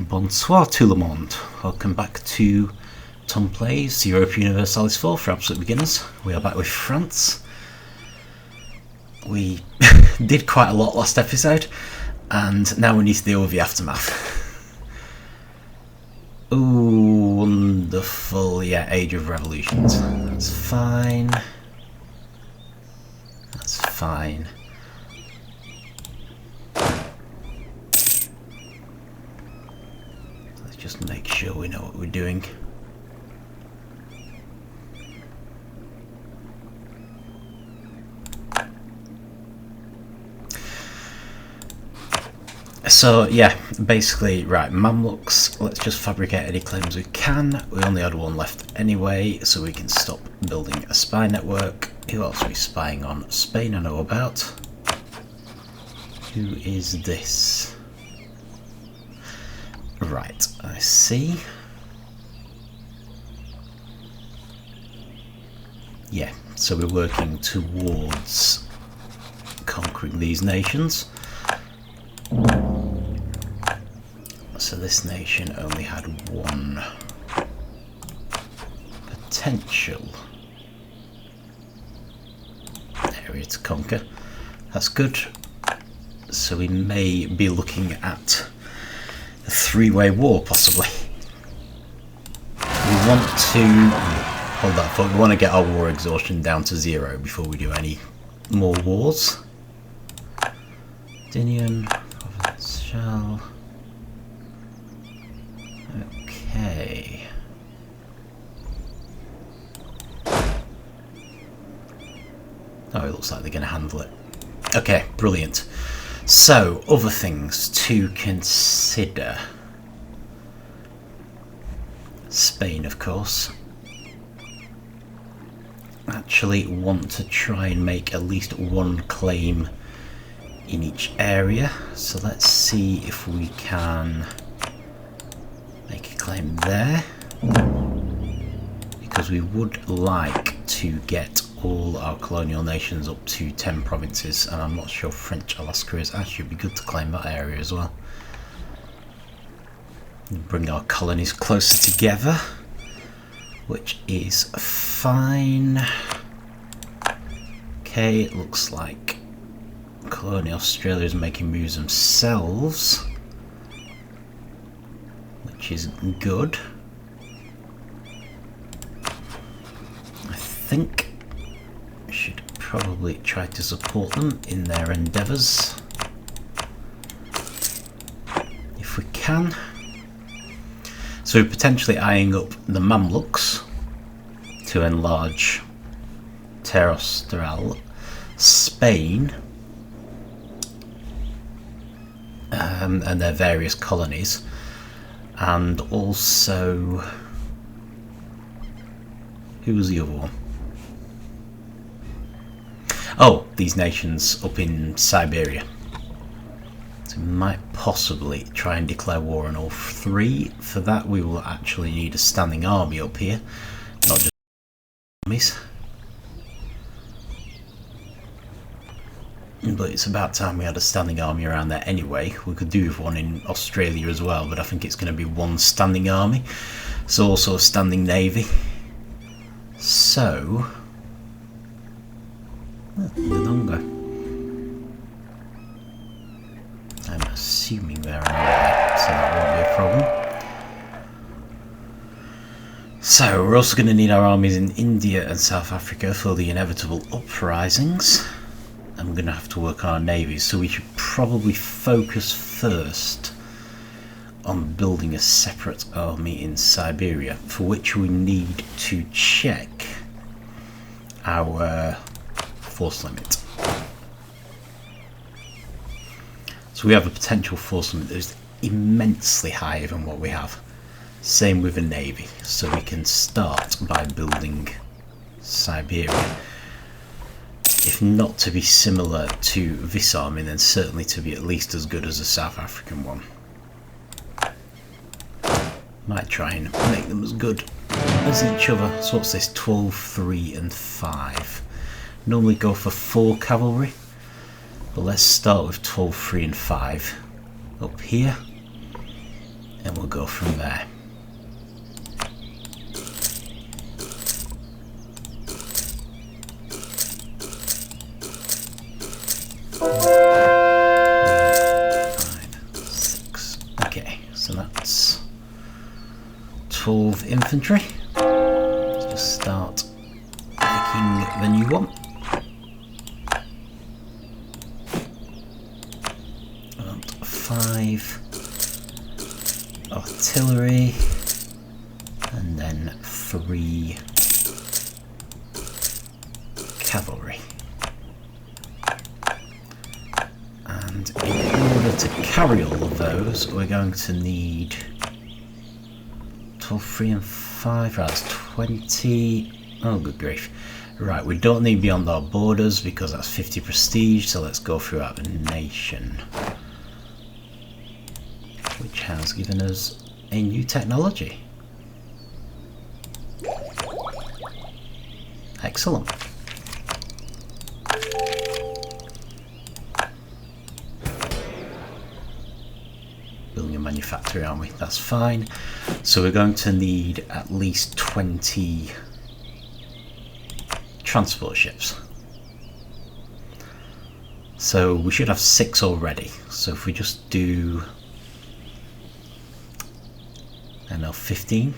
Bonsoir tout le monde. Welcome back to Tom Plays Europe Universalis 4 for absolute beginners. We are back with France. We did quite a lot last episode, and now we need to deal with the aftermath. Ooh, wonderful. Yeah, Age of Revolutions. That's fine. That's fine. Let's just make sure we know what we're doing. So yeah, basically, right, Mamluks, let's just fabricate any claims we can. We only had one left anyway, so we can stop building a spy network. Who else are we spying on? Spain I know about. Who is this? Right, I see. Yeah, so we're working towards conquering these nations. So this nation only had one potential area to conquer. That's good. So we may be looking at a three-way war, possibly. We want to hold that thought. We want to get our war exhaustion down to 0 before we do any more wars. Dinian, Provincial. Okay. Oh, it looks like they're going to handle it. Okay, brilliant. So, other things to consider. Spain, of course. Actually want to try and make at least one claim in each area. So let's see if we can make a claim there, because we would like to get all our colonial nations up to 10 provinces, and I'm not sure French Alaska is. Actually, it'd be good to claim that area as well. Bring our colonies closer together, which is fine. Okay, it looks like Colonial Australia is making moves themselves, which is good. I think we should probably try to support them in their endeavours if we can. So we're potentially eyeing up the Mamluks to enlarge Terra Austral, Spain, and their various colonies, and also, who was the other one? Oh, these nations up in Siberia. So we might possibly try and declare war on all three. For that we will actually need a standing army up here, not just armies. But it's about time we had a standing army around there anyway. We could do with one in Australia as well, but I think it's going to be one standing army. So also a standing navy. So, longer. I'm assuming they're around, so that won't be a problem. So we're also going to need our armies in India and South Africa for the inevitable uprisings. And we're going to have to work on our navies, so we should probably focus first on building a separate army in Siberia, for which we need to check our force limit. So we have a potential force limit that is immensely higher than what we have. Same with a navy, so we can start by building Siberia. If not to be similar to this army, then certainly to be at least as good as the South African one. Might try and make them as good as each other. So what's this? 12, 3 and 5. Normally go for 4 cavalry, but let's start with 12, 3 and 5 up here. and we'll go from there. Okay, so that's 12 infantry. Let's just start making the new one. And 5 artillery, and then 3 cavalry. And in order to carry all of those, we're going to need 12, 3 and 5, right, that's 20, oh good grief. Right, we don't need beyond our borders because that's 50 prestige, so let's go throughout the nation. Which has given us a new technology. Excellent. Building a manufactory, aren't we? That's fine. So we're going to need at least 20 transport ships. So we should have 6 already. So if we just do, I don't know, 15.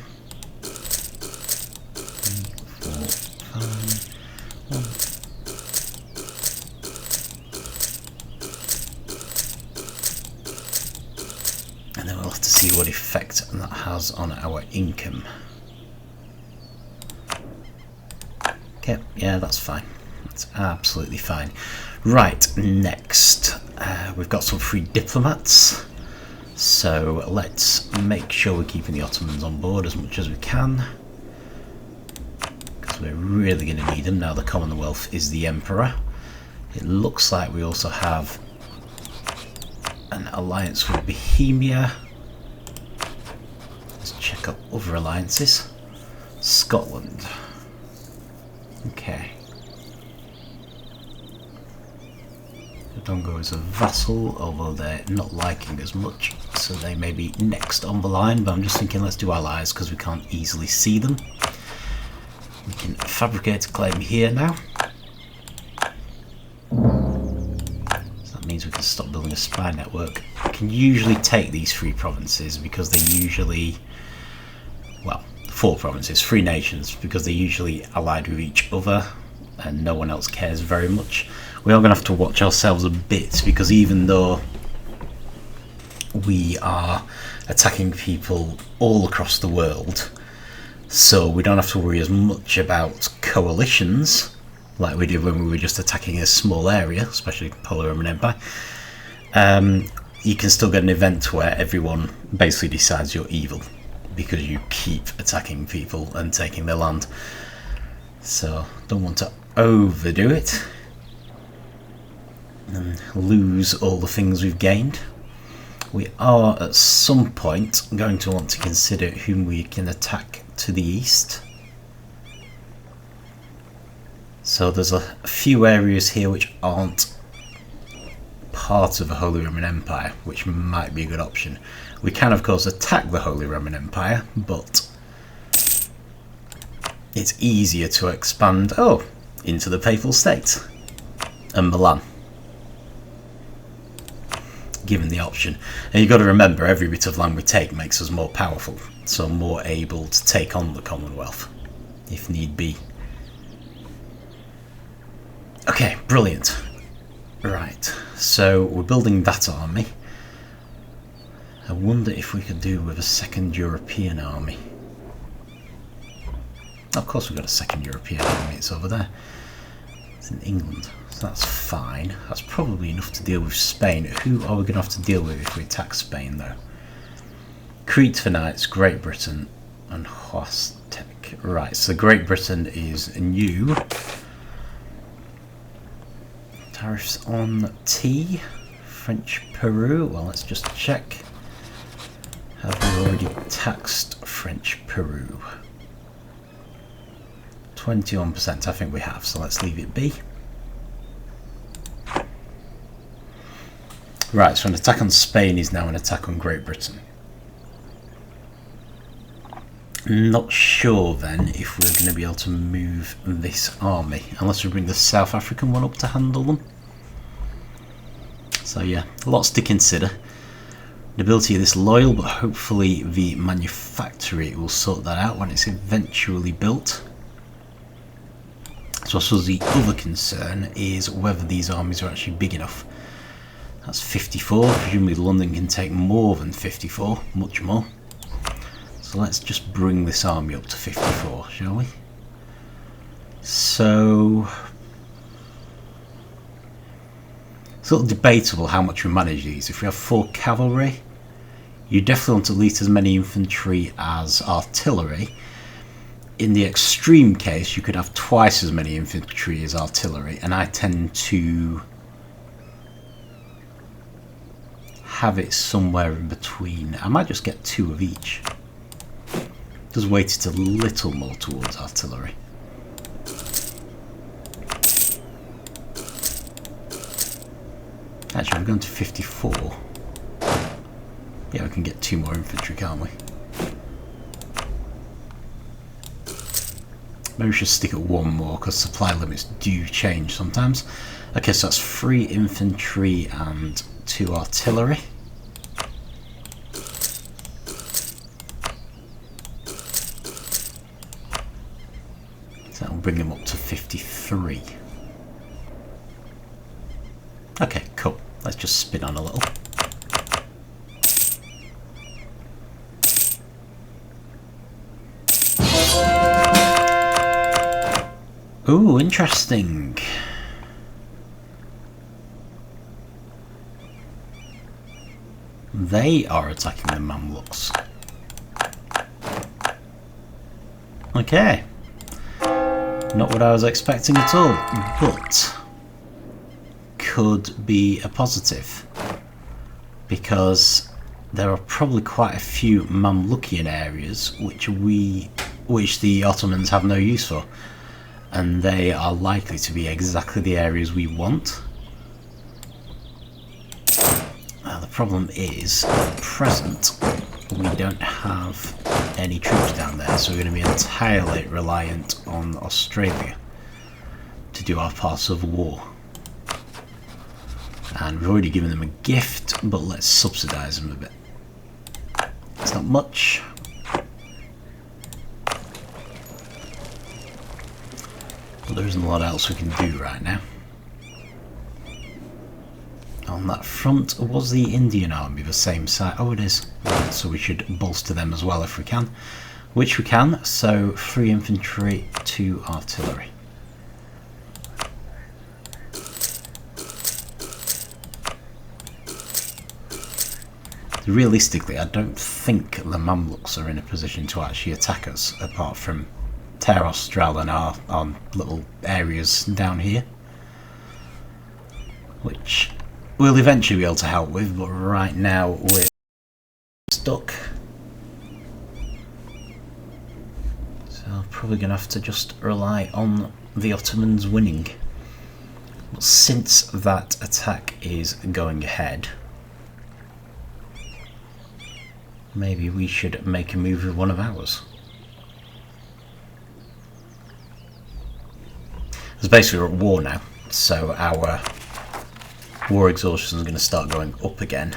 3, 4, 5, 1. And then we'll have to see what effect that has on our income. Okay, yeah, that's fine. That's absolutely fine. Right, next, we've got some free diplomats. So let's make sure we're keeping the Ottomans on board as much as we can, because we're really going to need them now the Commonwealth is the Emperor. It looks like we also have an alliance with Bohemia. Let's check up other alliances. Scotland. Okay. Dongo is a vassal, although they're not liking as much, so they may be next on the line, but I'm just thinking let's do allies because we can't easily see them. We can fabricate a claim here now. So that means we can stop building a spy network. We can usually take these 3 provinces because they're usually, well, 4 provinces, 3 nations, because they're usually allied with each other and no one else cares very much. We are going to have to watch ourselves a bit, because even though we are attacking people all across the world, so we don't have to worry as much about coalitions like we did when we were just attacking a small area, especially Holy Roman Empire. You can still get an event where everyone basically decides you're evil because you keep attacking people and taking their land. So don't want to overdo it and lose all the things we've gained. We are at some point going to want to consider whom we can attack to the east. So there's a few areas here which aren't part of the Holy Roman Empire, which might be a good option. We can of course attack the Holy Roman Empire, but it's easier to expand into the Papal States and Milan, given the option. And you've got to remember, every bit of land we take makes us more powerful, so more able to take on the Commonwealth if need be. Okay, brilliant. Right, so we're building that army. I wonder if we could do with a second European army. Of course we've got a second European army, it's over there. It's in England, so that's fine. That's probably enough to deal with Spain. Who are we going to have to deal with if we attack Spain though? Crete for knights, Great Britain and Huastek. Right, so Great Britain is new. Tariffs on tea. French Peru, well let's just check. Have we already taxed French Peru? 21%, I think we have, so let's leave it be. Right, so an attack on Spain is now an attack on Great Britain. Not sure then if we're going to be able to move this army, unless we bring the South African one up to handle them. So yeah, lots to consider. The ability of this loyal, but hopefully the manufactory will sort that out when it's eventually built. So I suppose the other concern is whether these armies are actually big enough. That's 54, presumably London can take more than 54, much more. So let's just bring this army up to 54, shall we? So, sort of debatable how much we manage these. If we have 4 cavalry, you definitely want at least as many infantry as artillery. In the extreme case, you could have twice as many infantry as artillery, and I tend to have it somewhere in between. I might just get 2 of each. Just weight it a little more towards artillery. Actually, we're going to 54. Yeah, we can get 2 more infantry, can't we? Maybe we should stick at 1 more, because supply limits do change sometimes. Okay, so that's 3 infantry and 2 artillery. So that'll bring him up to 53. Okay, cool. Let's just spin on a little. Ooh, interesting. They are attacking the Mamluks. Okay. Not what I was expecting at all, but could be a positive, because there are probably quite a few Mamlukian areas which the Ottomans have no use for, and they are likely to be exactly the areas we want. The problem is, at present, we don't have any troops down there, so we're going to be entirely reliant on Australia to do our part of the war. And we've already given them a gift, but let's subsidise them a bit. It's not much. But there isn't a lot else we can do right now. On that front, was the Indian army the same size? Oh, it is. Right, so we should bolster them as well if we can. Which we can, so 3 infantry, 2 artillery. Realistically, I don't think the Mamluks are in a position to actually attack us, apart from Terra Austral and our little areas down here, which we'll eventually be able to help with, but right now we're stuck. So I'm probably going to have to just rely on the Ottomans winning. But since that attack is going ahead, maybe we should make a move with one of ours. Because basically we're at war now, so our war exhaustion is going to start going up again.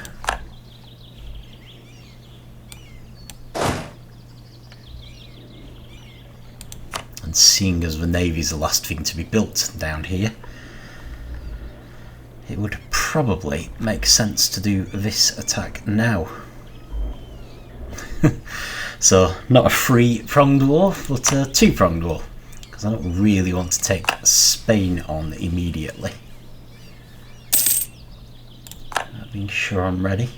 And seeing as the navy is the last thing to be built down here, it would probably make sense to do this attack now. So, not a 3-pronged war, but a 2-pronged war. Because I don't really want to take Spain on immediately. Being sure I'm ready.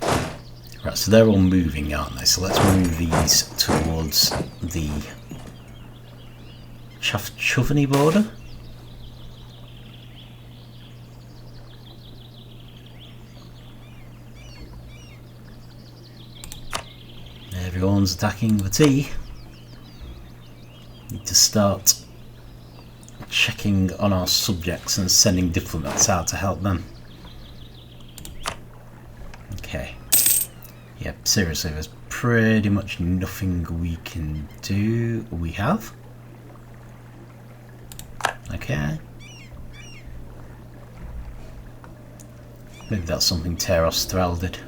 Right, so they're all moving, aren't they? So let's move these towards the Chavchuveny border. Everyone's attacking the T. Need to start checking on our subjects and sending diplomats out to help them. Okay. Yeah, seriously, there's pretty much nothing we can do. We have. Okay. Maybe that's something Teros Thrall did.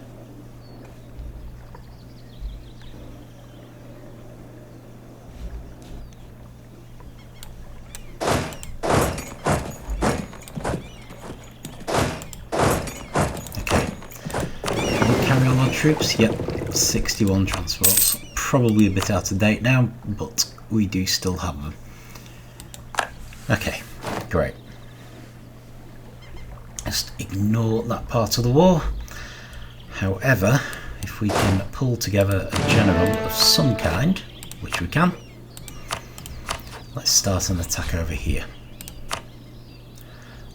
Troops, yep, 61 transports. Probably a bit out of date now, but we do still have them. Okay, great. Just ignore that part of the war. However, if we can pull together a general of some kind, which we can, let's start an attack over here.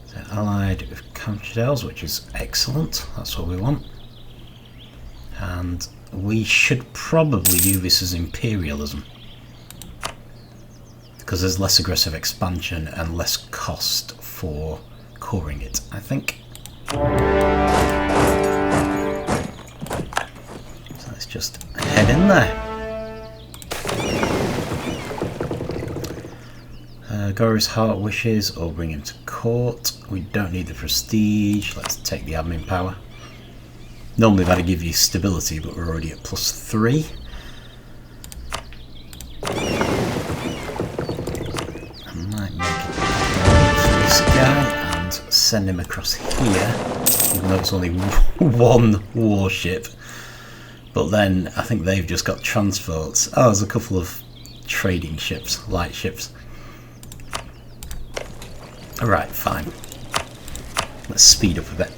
So allied with Chavchuveny, which is excellent, that's what we want. And we should probably do this as imperialism, because there's less aggressive expansion and less cost for coring it, I think. So let's just head in there. Gory's heart wishes, or bring him to court. We don't need the prestige, let's take the admin power. Normally that'd give you stability, but we're already at +3. I might make it for this guy and send him across here, even though it's only one warship. But then I think they've just got transports. Oh, there's a couple of trading ships, light ships. Alright, fine. Let's speed up a bit.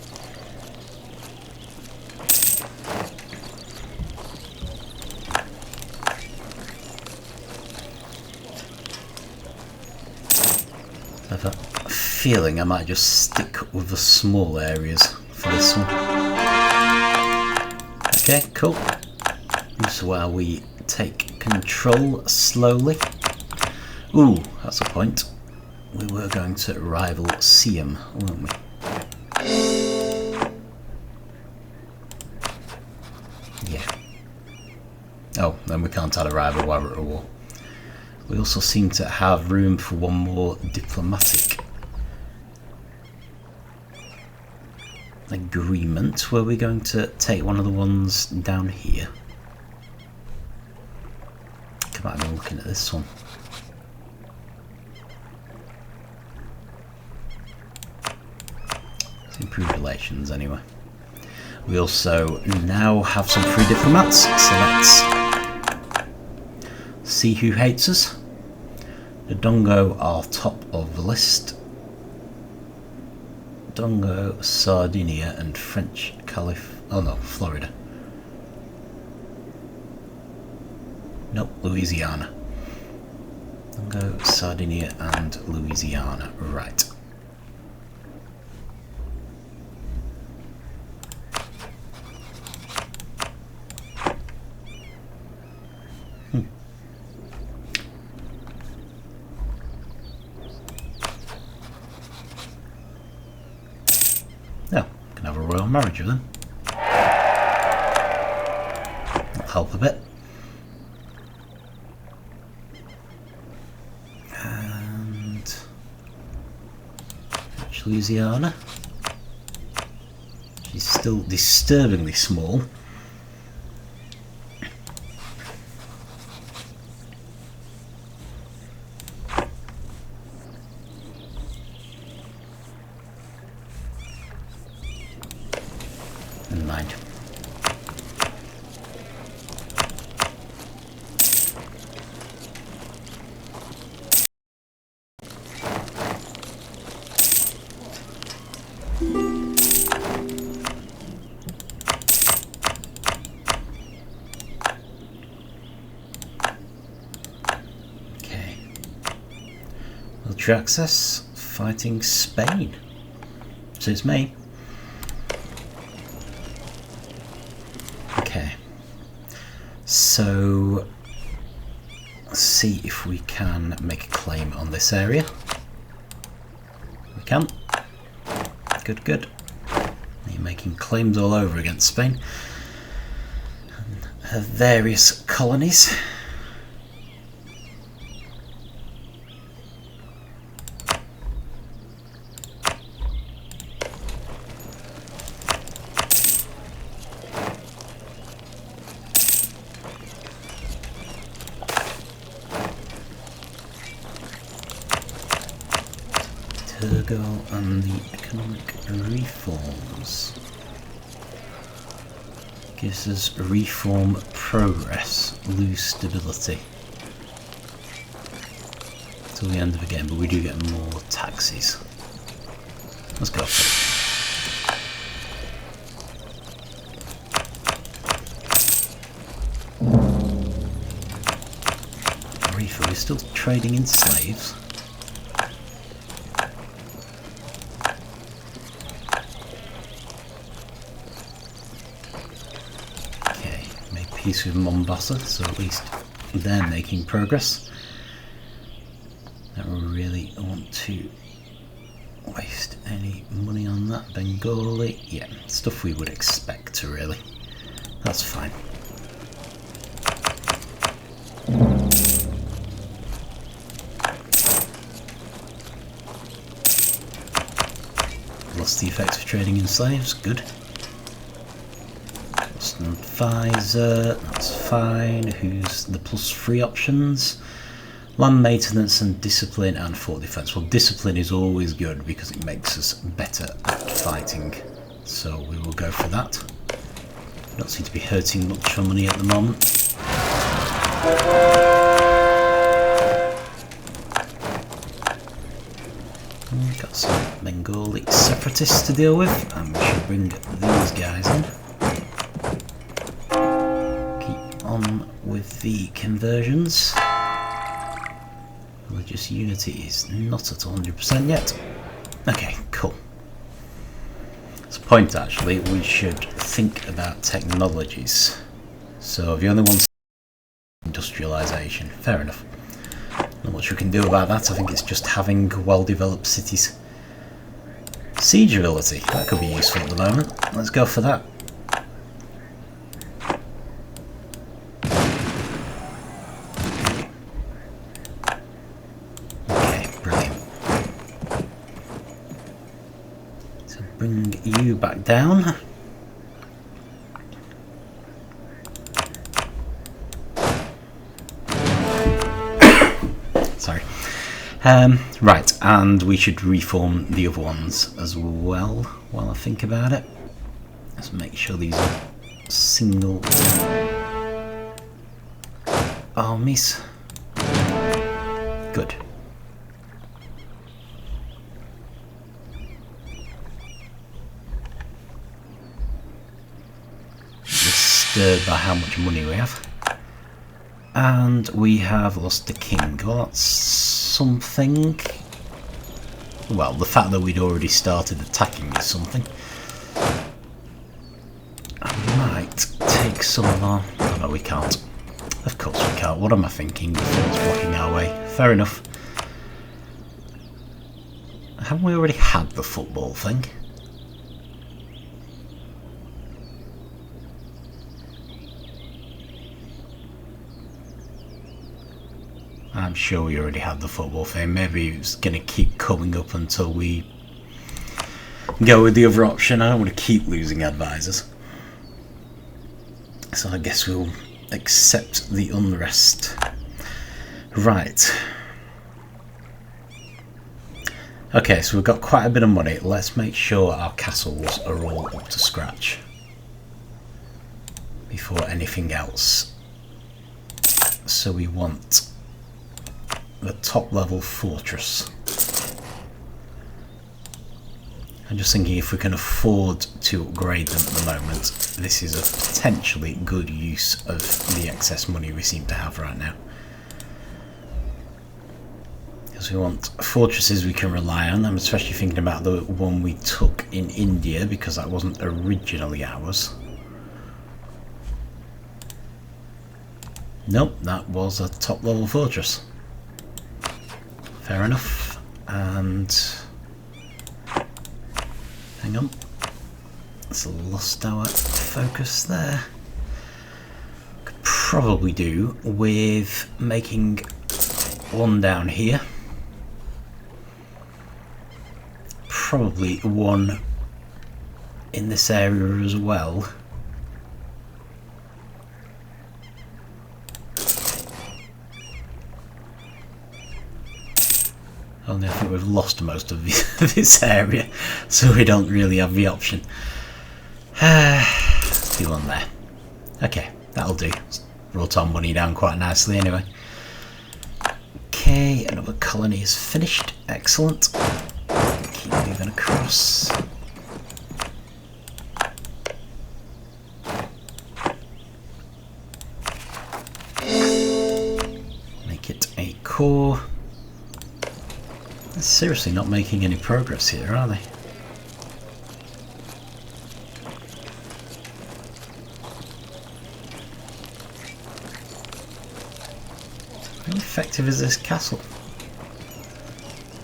I have a feeling I might just stick with the small areas for this one. Okay, cool. This is where we take control slowly. Ooh, that's a point. We were going to rival Siam, weren't we? Yeah. Oh, then we can't add a rival while we're at a war. We also seem to have room for one more diplomatic agreement. Were we going to take one of the ones down here? I might have been looking at this one. It's improved relations anyway. We also now have some free diplomats, so let's see who hates us. The Dongo are top of the list. Dongo, Sardinia and French Caliph... oh no, Florida. Nope, Louisiana. Dongo, Sardinia and Louisiana. Right. Marriage with them. That'll help a bit. And Louisiana. She's still disturbingly small. Mind. Okay. Military access, fighting Spain. So it's me. So, let's see if we can make a claim on this area. We can. Good, good. You're making claims all over against Spain. various colonies. Turgo and the economic reforms gives us reform progress, lose stability till the end of the game, but we do get more taxes. Let's go for it. Reefer, we're still trading in slaves. Peace with Mombasa, so at least they're making progress. Don't really want to waste any money on that. Bengali, yeah, stuff we would expect, really. That's fine. Lost the effects of trading in slaves, good. Advisor, that's fine. Who's the +3 options? Land maintenance and discipline and fort defense. Well, discipline is always good because it makes us better at fighting, so we will go for that. Don't seem to be hurting much for money at the moment. We've got some Bengali separatists to deal with, and we should bring these guys in. With the conversions. Religious unity is not at 100% yet. Okay, cool. It's a point actually, we should think about technologies. So the only one's industrialisation, fair enough. Not much we can do about that, I think it's just having well-developed cities. Siege ability, that could be useful at the moment. Let's go for that. Bring you back down. Sorry. Right, and we should reform the other ones as well while I think about it. Let's make sure these are single armies. Good. By how much money we have, and we have lost the king. Well, that's something. Well, the fact that we'd already started attacking is something. I might take some of our... Oh no, we can't. Of course we can't. What am I thinking? The fort's blocking our way. Fair enough. Haven't we already had the football thing? I'm sure we already had the football thing. Maybe it's going to keep coming up until we go with the other option. I don't want to keep losing advisors. So I guess we'll accept the unrest. Right. Okay, so we've got quite a bit of money. Let's make sure our castles are all up to scratch before anything else. So we want the top level fortress. I'm just thinking if we can afford to upgrade them at the moment, this is a potentially good use of the excess money we seem to have right now. Because we want fortresses we can rely on. I'm especially thinking about the one we took in India because that wasn't originally ours. Nope, that was a top level fortress. Fair enough. And hang on, it's lost our focus there. probably do with making one down here. Probably one in this area as well. Only I think we've lost most of this area, so we don't really have the option. Let's do one there. Okay, that'll do. Brought our money down quite nicely anyway. Okay, another colony is finished. Excellent. Keep moving across. Make it a core. They're seriously not making any progress here, are they? How effective is this castle?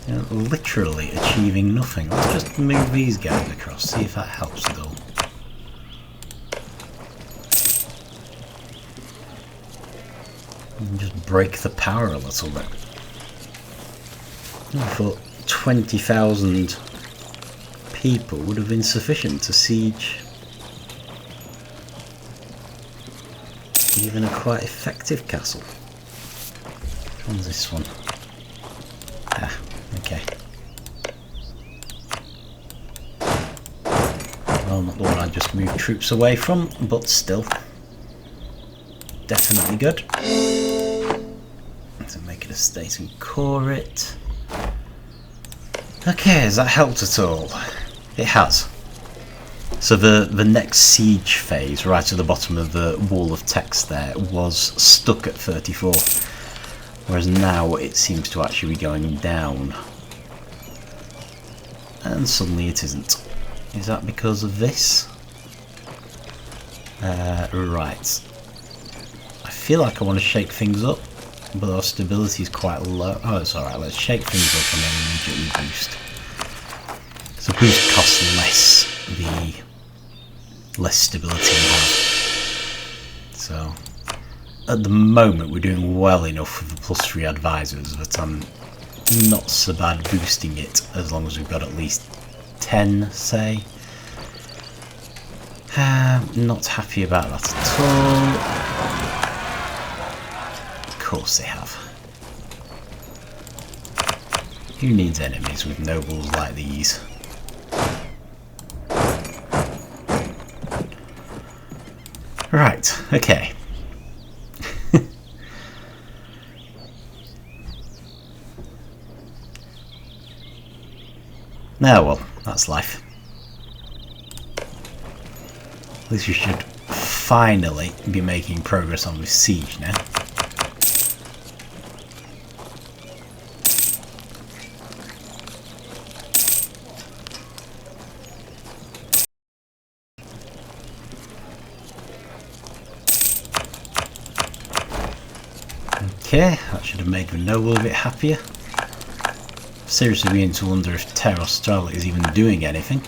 You know, literally achieving nothing. Let's just move these guys across, see if that helps at all. And just break the power a little bit. I thought 20,000 people would have been sufficient to siege even a quite effective castle. Which one's this one? Ah, okay. Well, not the one I just moved troops away from, but still. Definitely good. So make it a state and core it. Okay, has that helped at all? It has. So the next siege phase, right at the bottom of the wall of text there, was stuck at 34. Whereas now it seems to actually be going down. And suddenly it isn't. Is that because of this? Right. I feel like I want to shake things up, but our stability is quite low. Oh, it's alright, let's shake things up and then immediately boost. So boost costs less the less stability we have. So at the moment we're doing well enough with the +3 advisors that I'm not so bad boosting it as long as we've got at least 10, say. Not happy about that at all. Of course they have. Who needs enemies with nobles like these? Right, okay. Now, well, that's life. At least we should finally be making progress on this siege now. Okay, that should have made the noble a bit happier. Seriously beginning to wonder if Terra Australis is even doing anything.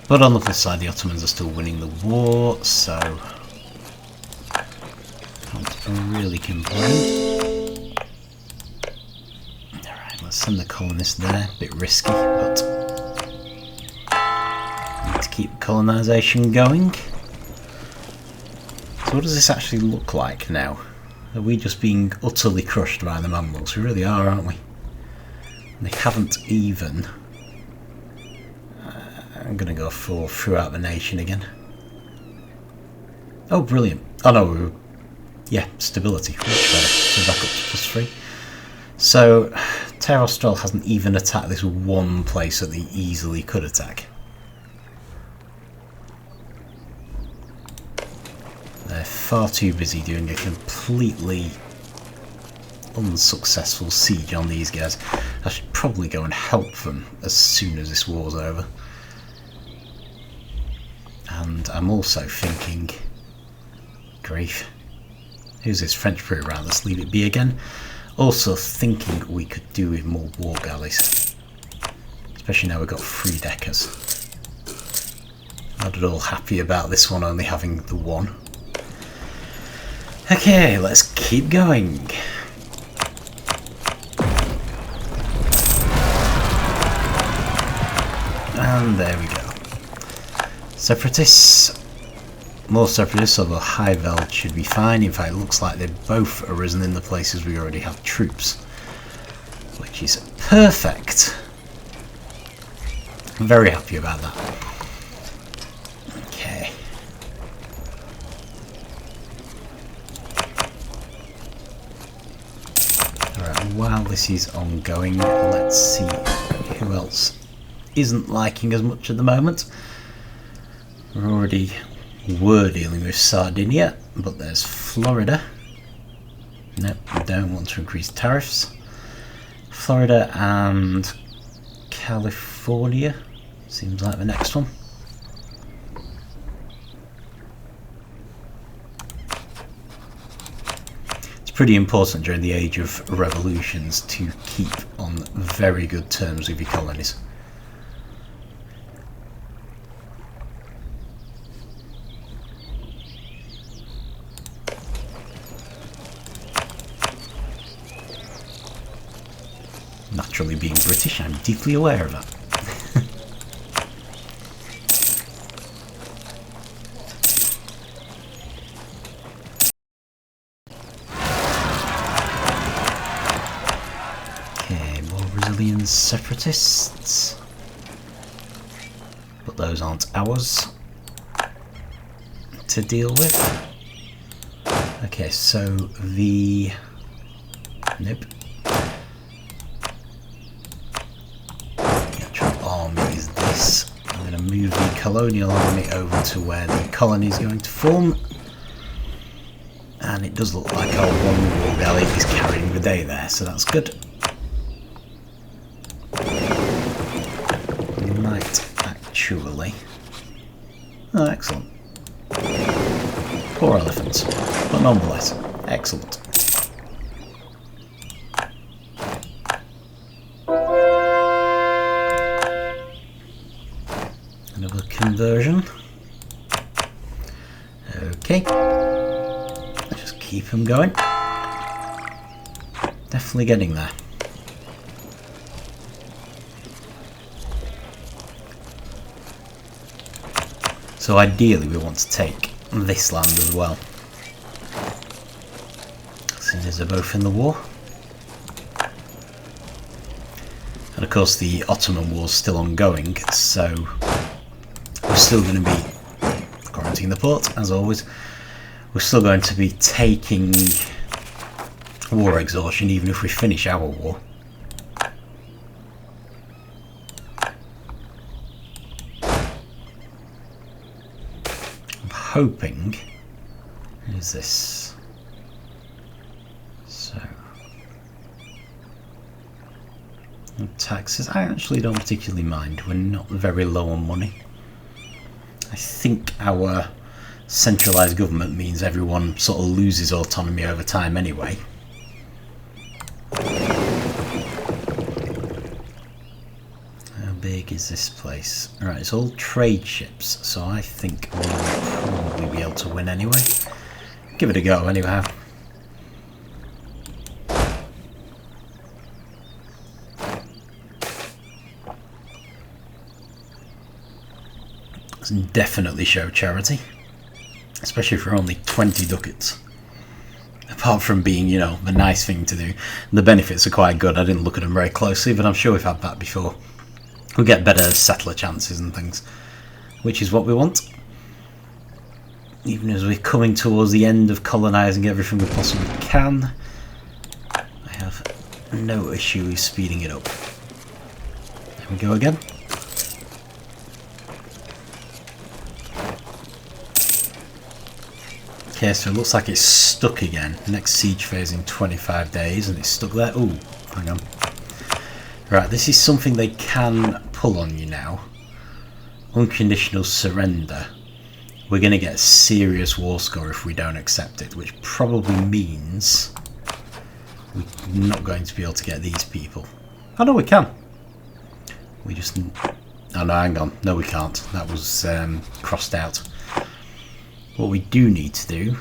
But on the flip side, the Ottomans are still winning the war, so can't really complain. Alright, let's send the colonists there. A bit risky, but need to keep colonisation going. So what does this actually look like now? Are we just being utterly crushed by the Mamluks? We really are, aren't we? They haven't even... I'm going to go for throughout the nation again. Oh, brilliant. Oh no, yeah, stability, much better. So back up to +3. So, Terra Australis hasn't even attacked this one place that they easily could attack. They're far too busy doing a completely unsuccessful siege on these guys. I should probably go and help them as soon as this war's over. And I'm also thinking, grief, Who's this French crew around? Let's leave it be again. Also thinking we could do with more war galleys. Especially now we've got 3 deckers. Not at all happy about this one only having the 1. Okay, let's keep going. And there we go. Separatists. More separatists, although High Veld should be fine. In fact, it looks like they've both arisen in the places we already have troops. Which is perfect. I'm very happy about that. Okay. Alright, while this is ongoing, let's see who else isn't liking as much at the moment. We're dealing with Sardinia, but there's Florida. Nope, we don't want to increase tariffs. Florida and California seems like the next one. It's pretty important during the age of revolutions to keep on very good terms with your colonies. Naturally, being British, I'm deeply aware of that. Okay, more Brazilian separatists. But those aren't ours to deal with. Okay, so the... Nope. Is this. I'm going to move the colonial army over to where the colony is going to form, and it does look like our 1 war galley is carrying the day there, so that's good. We might actually... Oh, excellent. Poor elephants, but nonetheless, excellent. Another conversion. Okay. Just keep them going. Definitely getting there. So ideally we want to take this land as well, seeing as they're both in the war. And of course the Ottoman War's still ongoing, so we're still going to be quarantining the port, as always. We're still going to be taking war exhaustion even if we finish our war. I'm hoping... Is this... So... Taxes, I actually don't particularly mind. We're not very low on money. I think our centralised government means everyone sort of loses autonomy over time anyway. How big is this place? Alright, it's all trade ships, so I think we'll probably be able to win anyway. Give it a go anyhow. Definitely show charity, especially for only 20 ducats. Apart from being, you know, the nice thing to do, the benefits are quite good. I didn't look at them very closely, but I'm sure we've had that before. We get better settler chances and things, which is what we want. Even as we're coming towards the end of colonising everything we possibly can, I have no issue with speeding it up. There we go again. Okay, so it looks like it's stuck again. Next siege phase in 25 days, and it's stuck there. Ooh, hang on. Right, this is something they can pull on you now. Unconditional surrender. we're going to get a serious war score if we don't accept it, which probably means we're not going to be able to get these people. Oh no, we can. We just... Oh no, hang on. No, we can't. That was crossed out. What we do need to do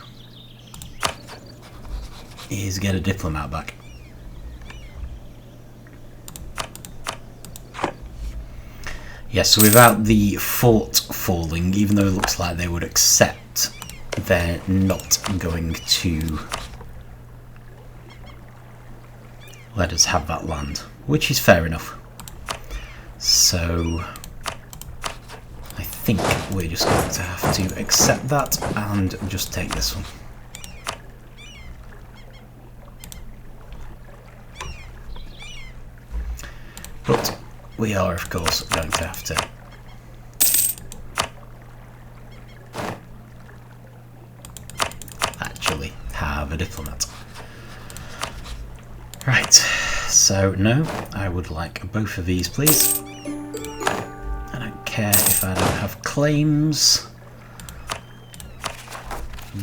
is get a diplomat back. Yes, so without the fort falling, even though it looks like they would accept, they're not going to let us have that land, which is fair enough. So I think we're just going to have to accept that and just take this one. But we are, of course, going to have to actually have a diplomat. Right, so no, I would like both of these, please. I don't care if I don't have claims.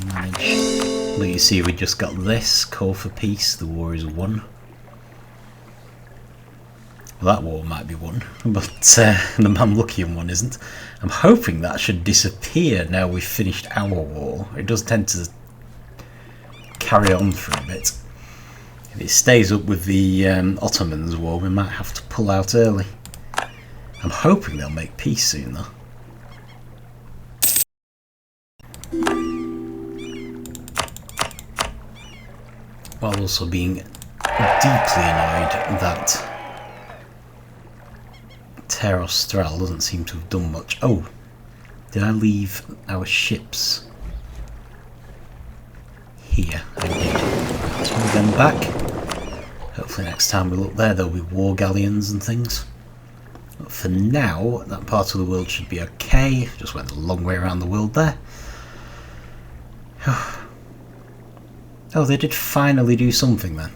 Manage. Look, you see, we just got this call for peace. The war is won. Well, that war might be won, but the Mamlukian one isn't. I'm hoping that should disappear now we've finished our war. It does tend to carry on for a bit. If it stays up with the Ottomans war, we might have to pull out early. I'm hoping they'll make peace soon, though. While also being deeply annoyed that Terra Austral doesn't seem to have done much. Oh, did I leave our ships here? I did. Let's move them back. Hopefully next time we look there, there'll be war galleons and things. But for now, that part of the world should be okay. Just went a long way around the world there. Oh, they did finally do something then.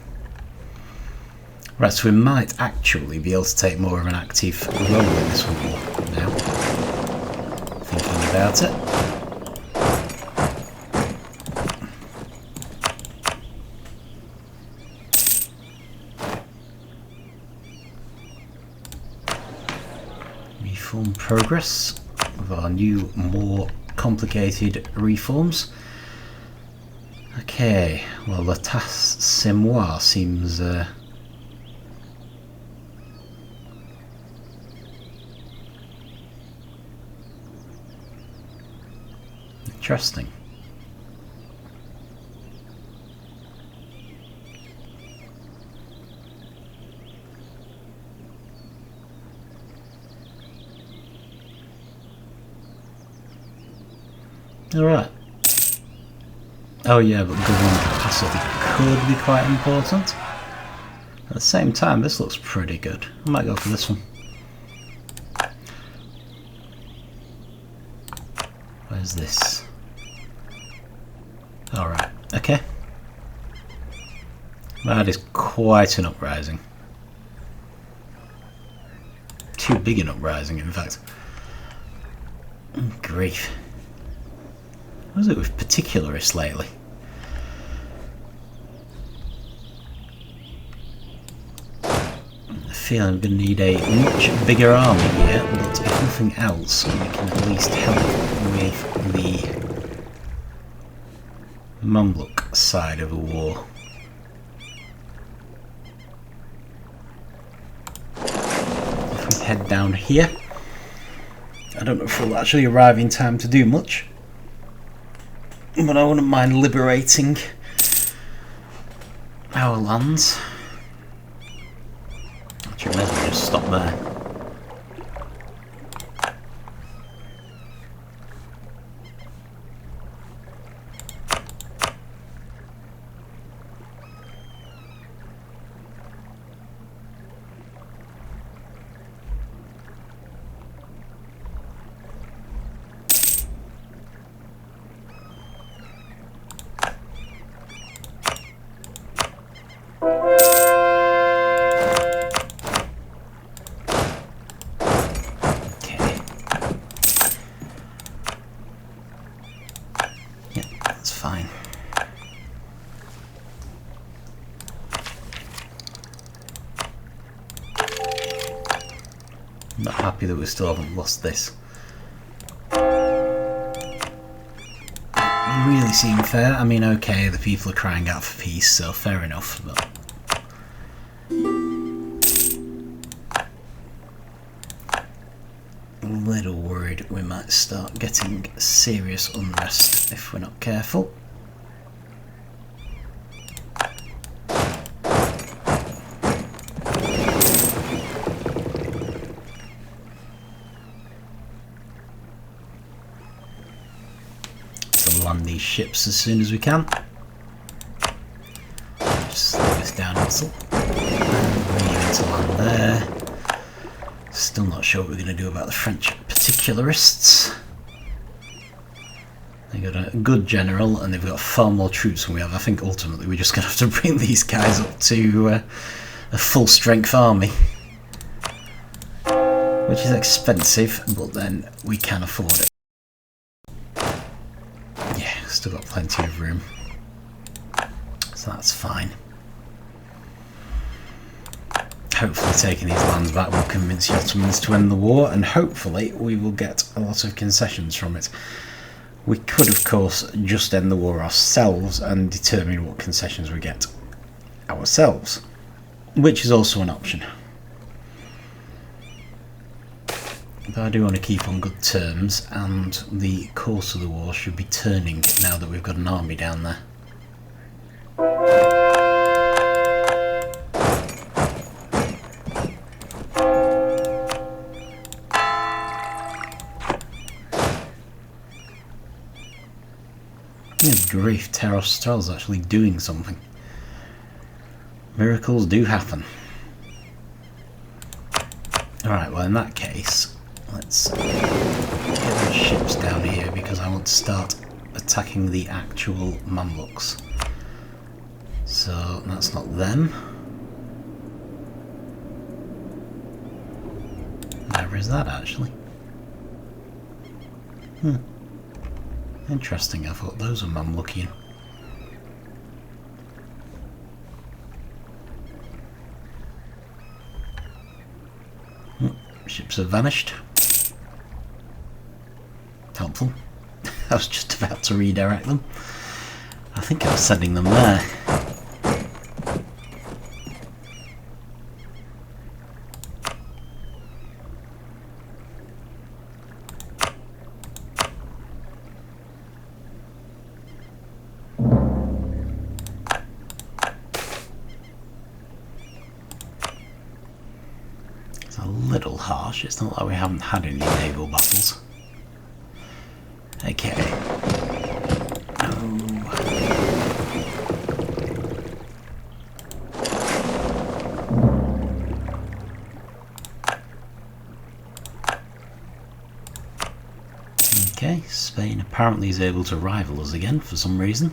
Right, so we might actually be able to take more of an active role in this war now. Thinking about it. Reform progress with our new, more complicated reforms. Okay, well, the tasse semoir seems interesting. Alright. Oh yeah, but government capacity could be quite important. At the same time, this looks pretty good. I might go for this one. Where's this? Alright, okay. That is quite an uprising. Too big an uprising, in fact. Grief. What is it with particularists lately? I feel I'm going to need a much bigger army here, but if nothing else, we can at least help with the Mamluk side of the war. If we head down here, I don't know if we'll actually arrive in time to do much. But I wouldn't mind liberating our lands. Actually, I may as well just stop there. Yeah, that's fine. I'm not happy that we still haven't lost this. Really seem fair. I mean, okay, the people are crying out for peace, so fair enough, but a little worried we might start getting serious unrest if we're not careful. Land these ships as soon as we can. Just slow this down a little. Move into land there. Still not sure what we're going to do about the French particularists. They've got a good general and they've got far more troops than we have. I think ultimately we're just going to have to bring these guys up to a full strength army. Which is expensive, but then we can afford it. Still got plenty of room, so that's fine. Hopefully taking these lands back will convince the Ottomans to end the war, and hopefully we will get a lot of concessions from it. We could of course just end the war ourselves and determine what concessions we get ourselves, which is also an option. But I do want to keep on good terms, and the course of the war should be turning now that we've got an army down there. Good grief, Terrostral's actually doing something. Miracles do happen. Alright, well in that case, let's get those ships down here because I want to start attacking the actual Mamluks. So that's not them. Never is that actually. Interesting, I thought those were Mamlukian. Ships have vanished. Helpful. I was just about to redirect them. I think I was sending them there. It's a little harsh. It's not like we haven't had any naval battles. Okay. Okay, Spain apparently is able to rival us again for some reason.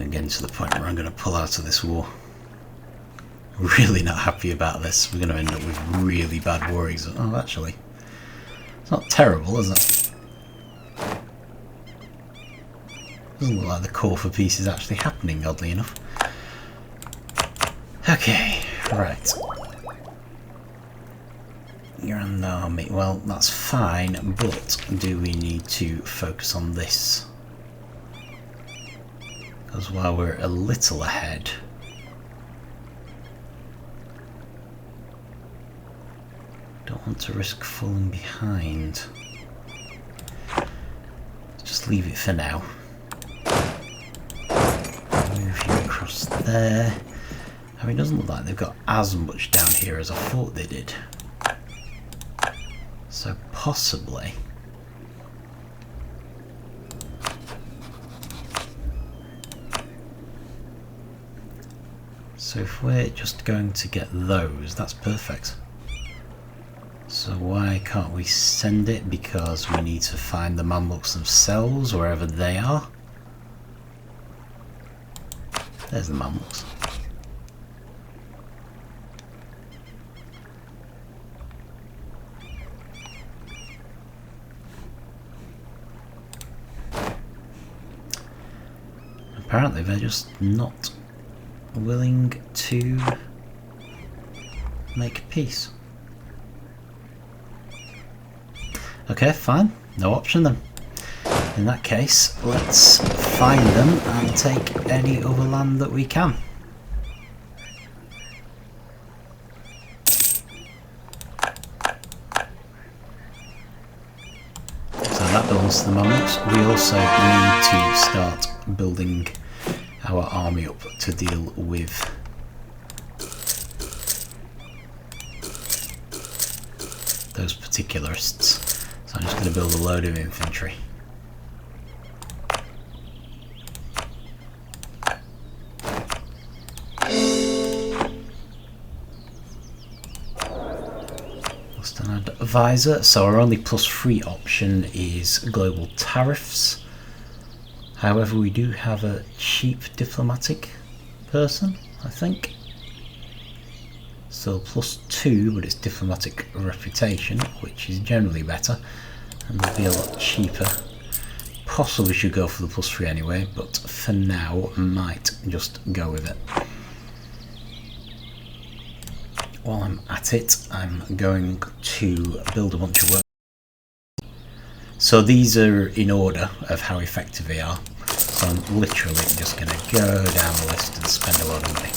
Getting to the point where I'm going to pull out of this war. Really not happy about this. We're going to end up with really bad war results. Oh, actually, it's not terrible, is it? Doesn't look like the call for peace is actually happening, oddly enough. Okay, right. Grand Army. Well, that's fine, but do we need to focus on this? Because while we're a little ahead, don't want to risk falling behind. Just leave it for now. Move you across there. I mean, it doesn't look like they've got as much down here as I thought they did. So possibly... So if we're just going to get those, that's perfect. So why can't we send it? Because we need to find the Mamluks themselves, wherever they are. There's the Mamluks. Apparently they're just not willing to make peace. Okay, fine. No option then. In that case, let's find them and take any other land that we can. So that belongs to the Mamluks. We also need to start building our army up to deal with those particularists. So I'm just going to build a load of infantry. Lost an advisor. So our only +3 option is global tariffs. However, we do have a cheap diplomatic person, I think. So +2, but it's diplomatic reputation, which is generally better and will be a lot cheaper. Possibly should go for the +3 anyway, but for now might just go with it. While I'm at it, I'm going to build a bunch of work. So these are in order of how effective they are. So I'm literally just going to go down the list and spend a lot of money.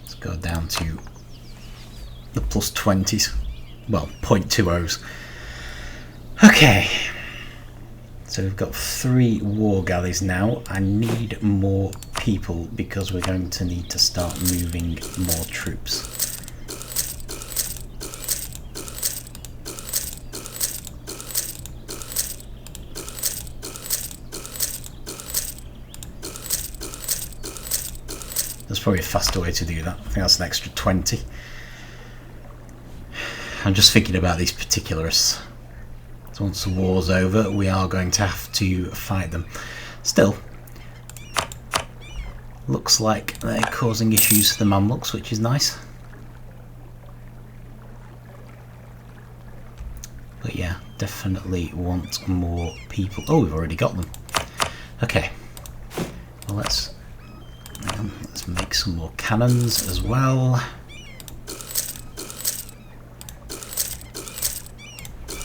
Let's go down to the +20s. Well, 0.20s. Okay. So we've got 3 war galleys now. I need more people because we're going to need to start moving more troops. There's probably a faster way to do that. I think that's an extra 20. I'm just thinking about these particularists. So once the war's over, we are going to have to fight them. Still, looks like they're causing issues for the Mamluks, which is nice. But yeah, definitely want more people. Oh, we've already got them. Okay, well let's make some more cannons as well.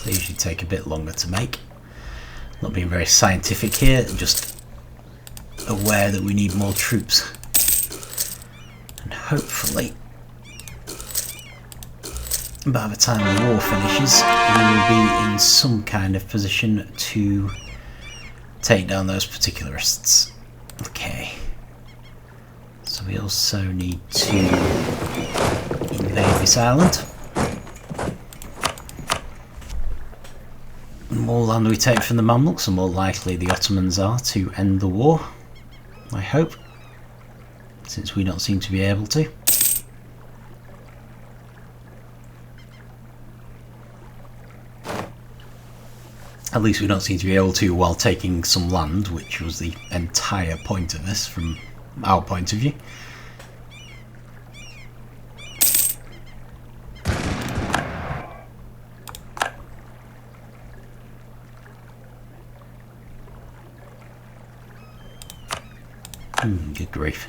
They usually take a bit longer to make. Not being very scientific here, just aware that we need more troops. And hopefully, by the time the war finishes, we will be in some kind of position to take down those particularists. Okay. So we also need to invade this island. The more land we take from the Mamluks, the more likely the Ottomans are to end the war. I hope, since we don't seem to be able to. At least we don't seem to be able to while taking some land, which was the entire point of this from our point of view. Good grief.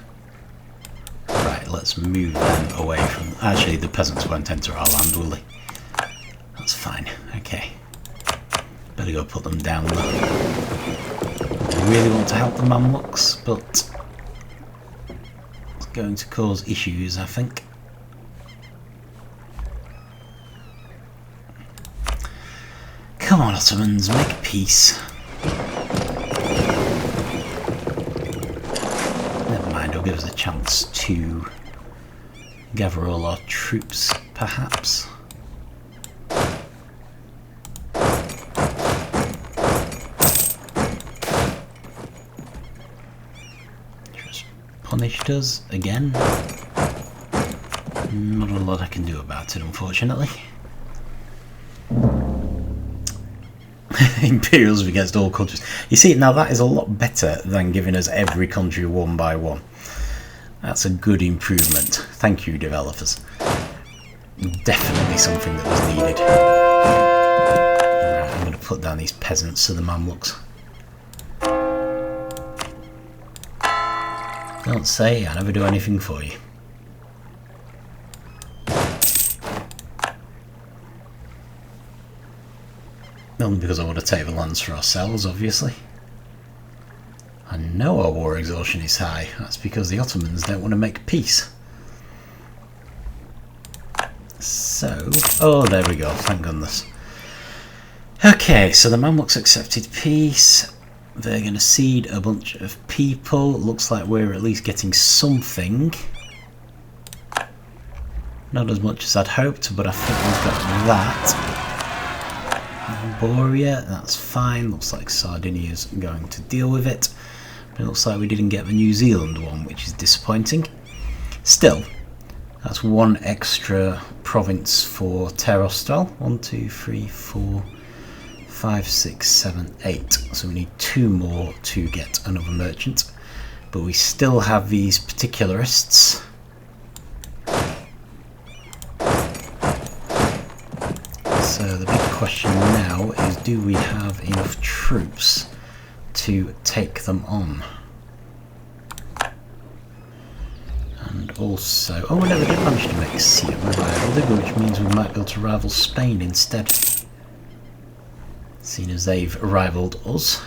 Right, let's move them away from... Actually, the peasants won't enter our land, will they? That's fine. Okay. Better go put them down there. I really want to help the Mamluks, but it's going to cause issues, I think. Come on, Ottomans, make peace. Give us a chance to gather all our troops, perhaps. famished us again. Not a lot I can do about it, unfortunately. Imperialism against all countries. You see, now that is a lot better than giving us every country one by one. That's a good improvement. Thank you, developers. Definitely something that was needed. Right, I'm going to put down these peasants to the Mamluks. Don't say I never do anything for you. Only because I want to take the lands for ourselves, obviously. I know our war exhaustion is high. That's because the Ottomans don't want to make peace. So, oh, there we go, thank goodness. Okay, so the Mamluks accepted peace. They're going to cede a bunch of people. Looks like we're at least getting something. Not as much as I'd hoped, but I think we've got that. Boria, that's fine. Looks like Sardinia's going to deal with it. But it looks like we didn't get the New Zealand one, which is disappointing. Still, that's one extra province for Terostal. 1, 2, 3, 4, 5, 6, 7, 8. So we need 2 more to get another merchant. But we still have these particularists. So the big question now is, do we have enough troops to take them on? And also, oh, we never did manage to make Siam rival, did we? Which means we might be able to rival Spain instead, seeing as they've rivaled us.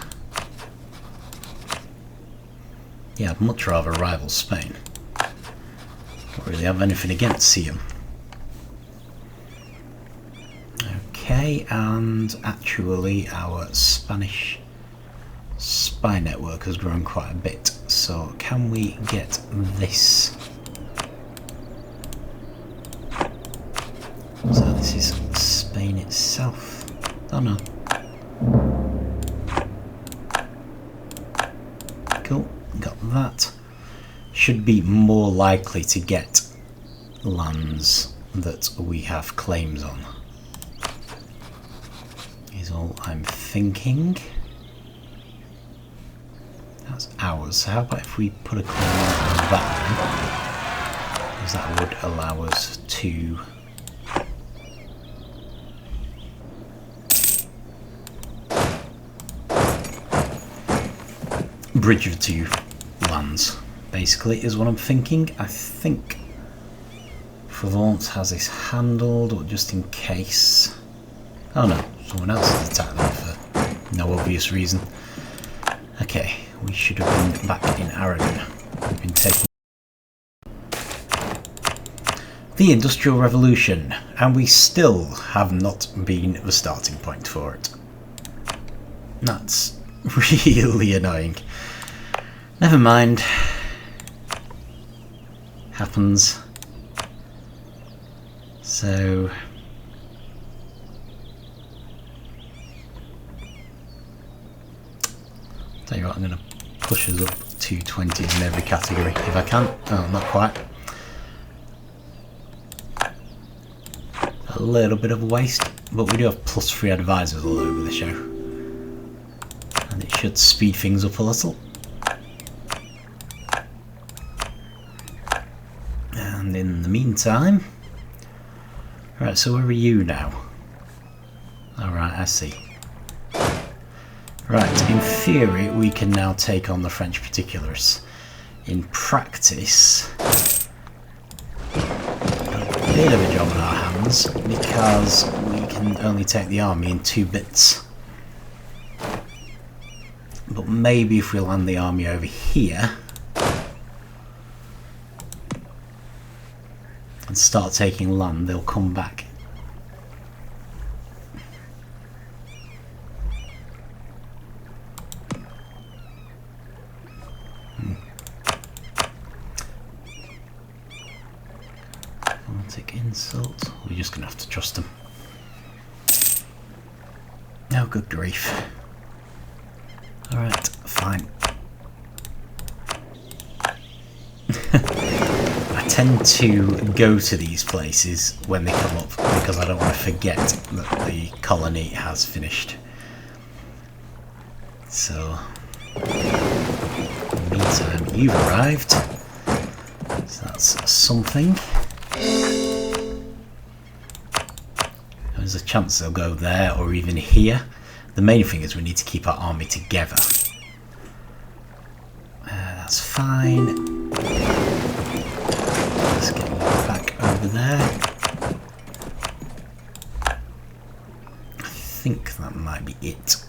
Yeah, I'd much rather rival Spain. Don't really have anything against Siam. Okay, and actually our Spanish spy network has grown quite a bit. So can we get this? So this is Spain itself. Oh no. Cool, got that. Should be more likely to get lands that we have claims on. Is all I'm thinking. That's ours. So how about if we put a claim on that one? Because that would allow us to bridge the 2 lands, basically, is what I'm thinking. I think Provence has this handled, or just in case. Oh no, someone else has attacked them for no obvious reason. Okay, we should have been back in Aragon. We've been taking the Industrial Revolution, and we still have not been the starting point for it. That's really annoying. Never mind. Happens. So tell you what, I'm going to push us up to 20s in every category if I can. Oh, not quite. A little bit of a waste, but we do have +3 advisors all over the show. And it should speed things up a little. And in the meantime... Right, so where are you now? Alright, I see. Right, in theory we can now take on the French particulars. In practice, a bit of a job on our hands because we can only take the army in 2 bits. But maybe if we land the army over here and start taking land, they'll come back. Insult. We're just gonna have to trust them. Oh, good grief. Alright, fine. I tend to go to these places when they come up because I don't want to forget that the colony has finished. So, in the meantime, you've arrived. So that's something. There's a chance they'll go there or even here. The main thing is we need to keep our army together. That's fine. Let's get you back over there. I think that might be it.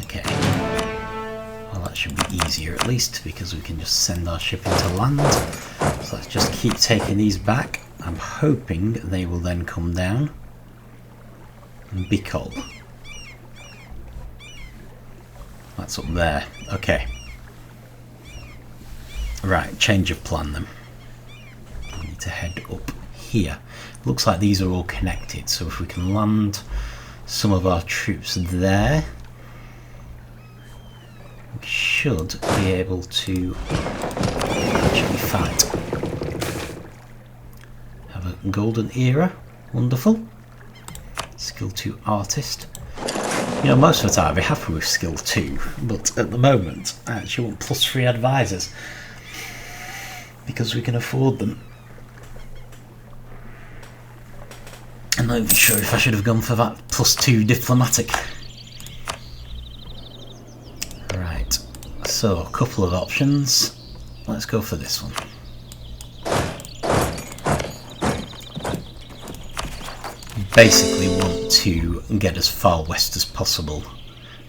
Okay. Well, that should be easier at least because we can just send our ship into land. So let's just keep taking these back. I'm hoping they will then come down and be cold. That's up there. Okay. Right, change of plan then. We need to head up here. Looks like these are all connected, so if we can land some of our troops there, we should be able to actually fight. Golden era, wonderful. Skill 2 artist. You know, most of the time I'd be happy with skill 2, but at the moment I actually want +3 advisors because we can afford them. I'm not even sure if I should have gone for that +2 diplomatic. Right, so a couple of options. Let's go for this one. Basically want to get as far west as possible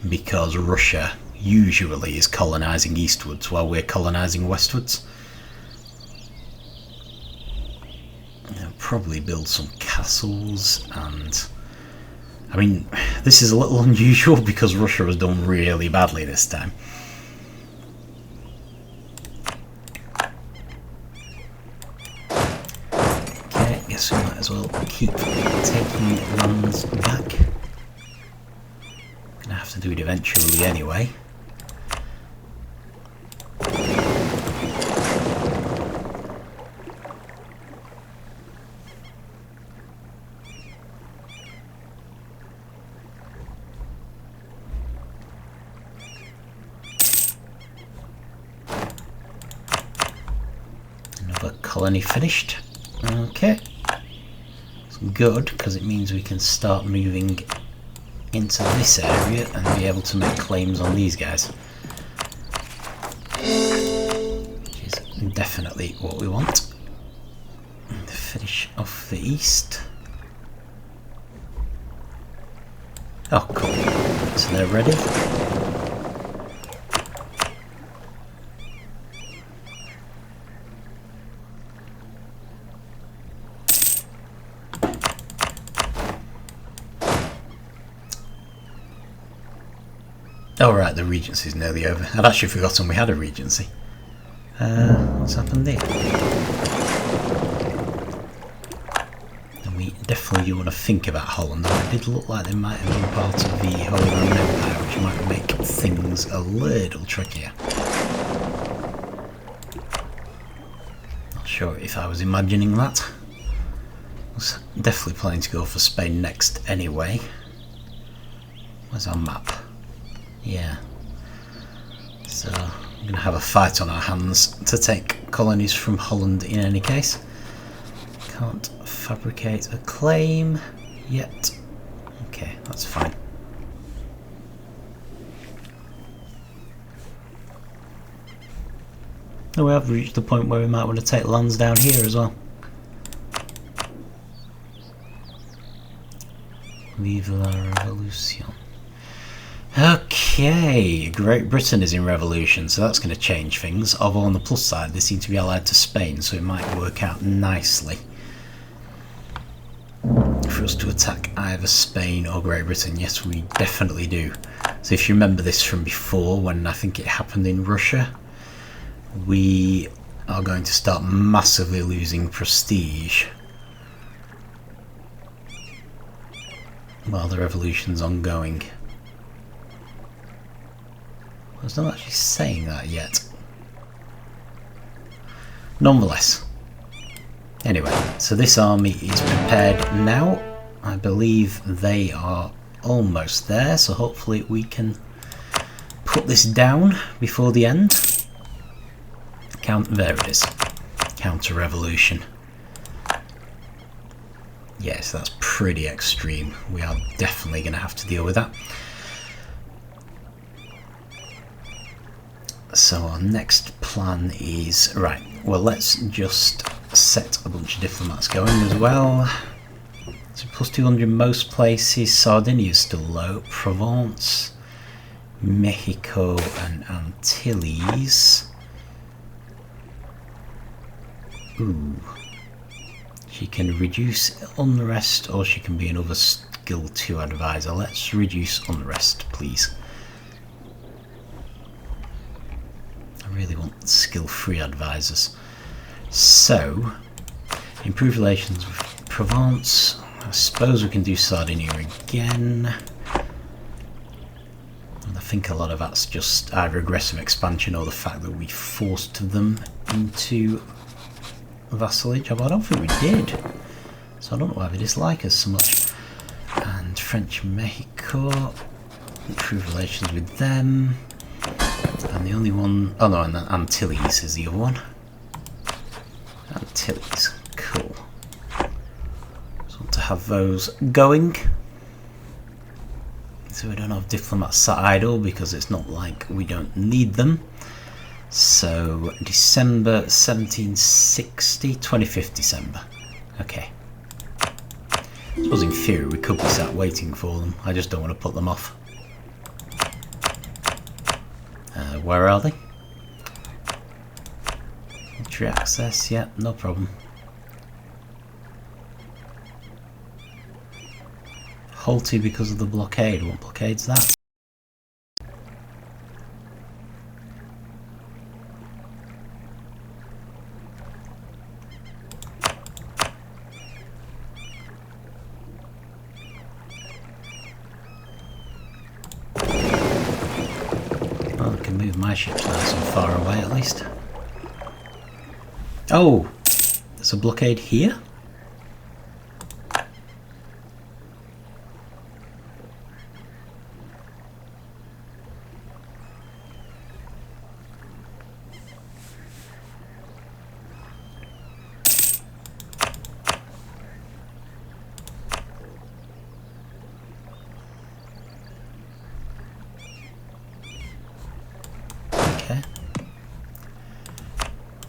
because Russia usually is colonising eastwards while we're colonising westwards. I'll probably build some castles, and I mean, this is a little unusual because Russia has done really badly this time. So we might as well keep taking lands back. Gonna have to do it eventually anyway. Another colony finished. Okay. Good, because it means we can start moving into this area and be able to make claims on these guys, which is definitely what we want. And finish off the east. Oh cool, so they're ready. Oh right, the regency's nearly over. I'd actually forgotten we had a regency. What's happened there? And we definitely do want to think about Holland. It did look like they might have been part of the Holy Roman Empire, which might make things a little trickier. Not sure if I was imagining that. I was definitely planning to go for Spain next anyway. Where's our map? Yeah, so we're going to have a fight on our hands to take colonies from Holland in any case. Can't fabricate a claim yet. Okay, that's fine. Oh, we have reached the point where we might want to take lands down here as well. Vive la Revolution. Okay, Great Britain is in revolution, so that's going to change things. Although on the plus side, they seem to be allied to Spain, so it might work out nicely for us to attack either Spain or Great Britain. Yes, we definitely do. So if you remember this from before, when I think it happened in Russia, we are going to start massively losing prestige. while the revolution's ongoing. I was not actually saying that yet. Nonetheless. Anyway, so this army is prepared now. I believe they are almost there, so hopefully we can put this down before the end. There it is. Counter-revolution. Yes, that's pretty extreme. We are definitely going to have to deal with that. So our next plan is... Right, well, let's just set a bunch of diplomats going as well. So plus 200 most places. Sardinia is still low. Provence, Mexico and Antilles. Ooh. She can reduce unrest, or she can be another skill 2 advisor. Let's reduce unrest, please. I really want skill 3 advisors. So, improve relations with Provence. I suppose we can do Sardinia again. And I think a lot of that's just either aggressive expansion or the fact that we forced them into vassalage. Although I don't think we did. So I don't know why they dislike us so much. And French Mexico. Improve relations with them. And the only one... Oh no, and Antilles is the other one. Antilles. Cool. To have those going, so we don't have diplomats sat idle because it's not like we don't need them. So December 1760, 25th December. Okay. I suppose in theory we could be sat waiting for them. I just don't want to put them off. Where are they? Entry access, yeah, no problem. Halted because of the blockade. What blockade's that? Well, I can move my ships nice and far away at least. Oh! There's a blockade here?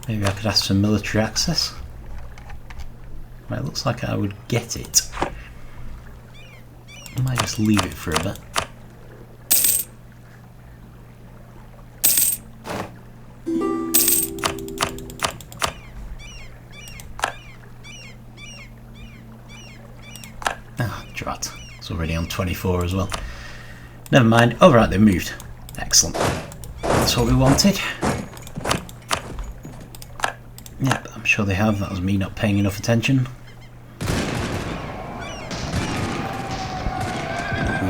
Maybe I could ask for military access. Right, it looks like I would get it. I might just leave it for a bit. Ah, drat. It's already on 24 as well. Never mind. Oh, right, they moved. Excellent. That's what we wanted. Yep, I'm sure they have. That was me not paying enough attention. We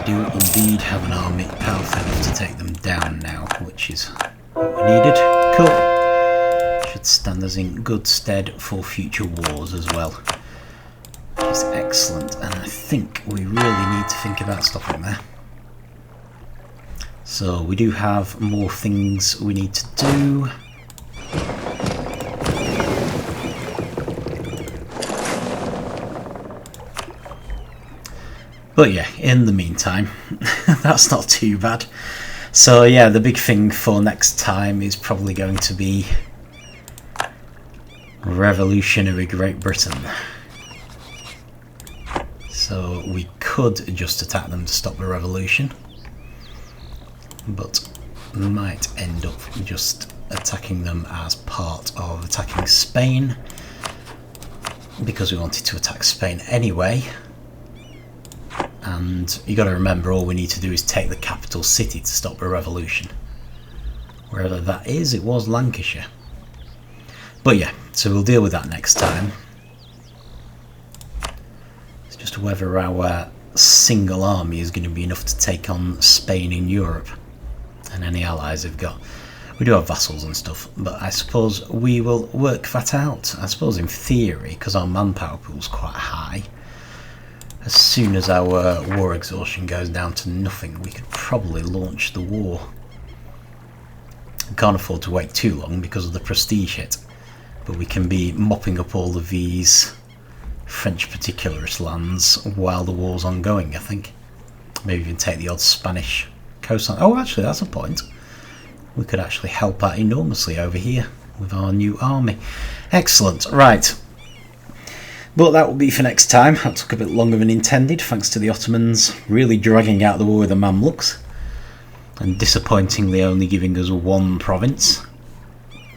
do indeed have an army powerful enough to take them down now, which is what we needed. Cool. Should stand us in good stead for future wars as well. It's excellent, and I think we really need to think about stopping there. So we do have more things we need to do. But yeah, in the meantime, that's not too bad. So yeah, the big thing for next time is probably going to be revolutionary Great Britain. So we could just attack them to stop the revolution, but we might end up just attacking them as part of attacking Spain, because we wanted to attack Spain anyway. And you got to remember, all we need to do is take the capital city to stop a revolution. Wherever that is, it was Lancashire. But yeah, so we'll deal with that next time. It's just whether our single army is going to be enough to take on Spain in Europe and any allies they've got. We do have vassals and stuff, but I suppose we will work that out. I suppose in theory, because our manpower pool is quite high, as soon as our war exhaustion goes down to nothing, we could probably launch the war. We can't afford to wait too long because of the prestige hit, but we can be mopping up all of these French particularist lands while the war's ongoing, I think. Maybe even take the odd Spanish coastline. Oh, actually, that's a point. We could actually help out enormously over here with our new army. Excellent. Right. But that will be for next time. That took a bit longer than intended, thanks to the Ottomans really dragging out the war with the Mamluks and disappointingly only giving us one province.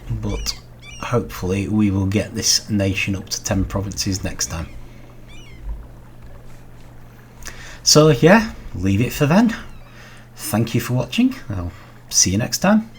But hopefully we will get this nation up to 10 provinces next time. So yeah, leave it for then. Thank you for watching. I'll see you next time.